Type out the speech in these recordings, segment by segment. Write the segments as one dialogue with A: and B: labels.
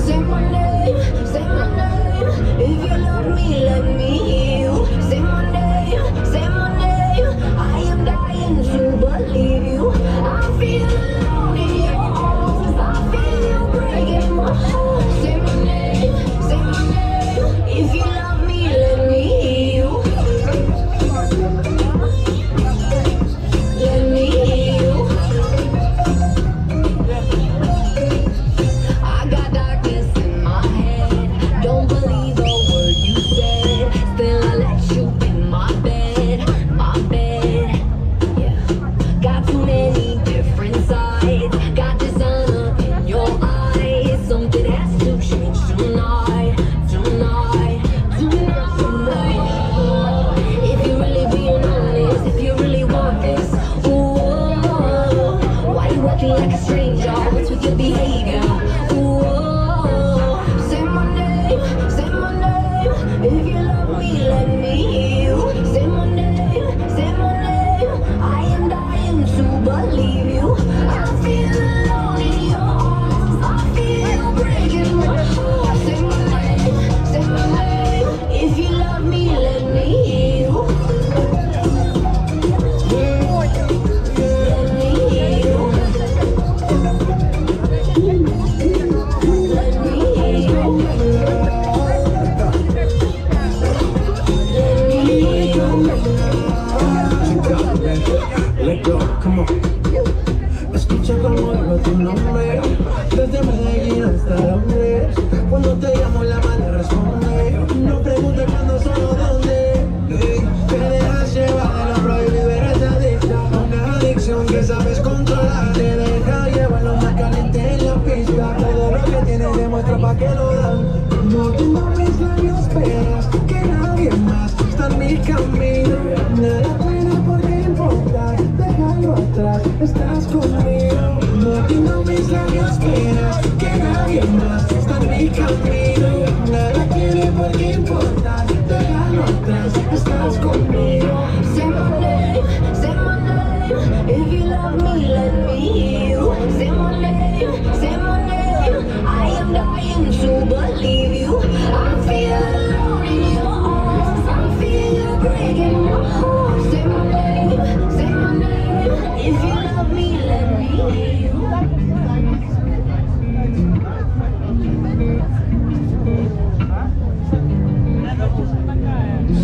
A: Say my name, say my name. If you love me, let me hear you. Say my name, say my name. I am dying to believe you. I feel alone in your arms. I feel you breaking my heart. Say my name, say my name. If you love me, let me hear you. Let me hear you. I got darkness in my head. Don't believe a word you said. Still I let you in my bed, my bed. Yeah. Got too many different sides. Got dishonor in your eyes. Something has to change tonight, tonight, tonight. If you really being honest, if you really want this, ooh, why you acting like a stranger? What's with your behavior? Ooh, say my name, say my name. If you love me, let me hear you. Say my name, say my name. I am dying to believe you. I feel alone in your arms. I feel you breaking my heart. Say my name, say my name. If you love me, let me hear you. Let me hear you. Let me hear you.
B: Let go, come on. Escucha como digo tu nombre. Desde Medellín hasta Londres. Cuando te llamo la mano responde. No preguntes cuándo, solo dónde. Te dejas llevar de lo prohibido, eres adicta. Una adicción que sabes controlar. Te deja llevar lo más caliente en la pista. Todo lo que tienes demuestra pa' que lo dan. No tengo mis labios, esperas que nadie más está en mi camino. Nada puede por qué importar, déjalo atrás, estás conmigo. No tengo mis labios, esperas que nadie más está en mi camino. Nada tiene por qué importar, déjalo atrás, estás conmigo.
A: Say my name, say my name. If you love me, let me hear you. Say my name, say my name. I am dying to believe you. I feel alone in your arms. I feel you breaking my heart. Say my name, say my name. If you love me, let me hear you.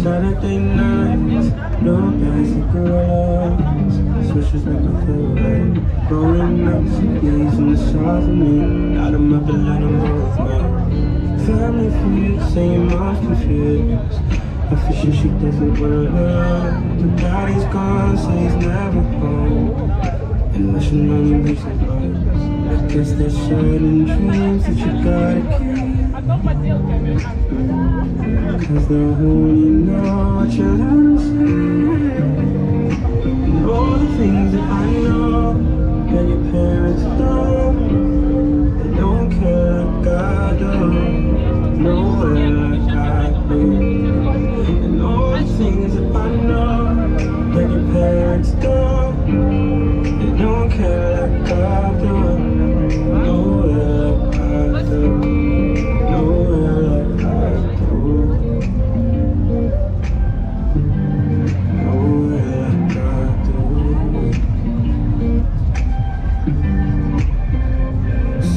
B: Saturday nights, no basic girls. Switches make me feel right. Rolling up CDs in the south of me. Light 'em up and let 'em go with me. Family feud, saying mom's confused. I feel she doesn't wanna love. The daddy's gone, so he's never home. And wishing on you recent lives. Guess there's certain dreams that you gotta keep. Cause they only know what you let them see. And all the things that I know that your parents don't. They don't care like I do. Nowhere like I do. And all the things that I know that your parents don't. They don't care like I do. Nowhere like I do. Nowhere like I do. Nowhere like I do.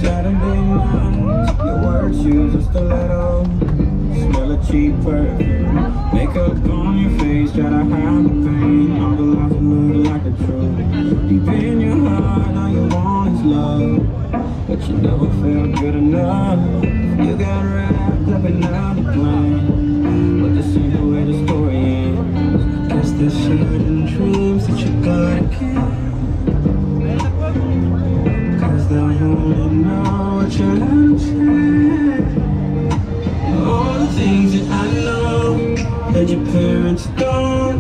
B: Saturday nights, your words use a stiletto. Smell a cheap perfume. Makeup on your face, try to hide the pain. All the life will look like the truth. Deep in your heart, all you want is love. But you never felt good enough. You got wrapped up in another plan. But this ain't the way the story ends. Guess there's certain dreams that you gotta keep. Cause they only know what you let them see. All the things that I know that your parents don't.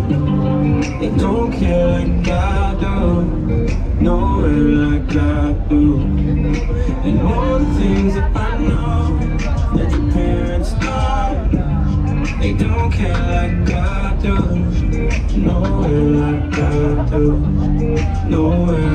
B: They don't care like I do. Nowhere like I do. And all the things that I know that your parents don't. They don't care like I do. Nowhere like I do. Nowhere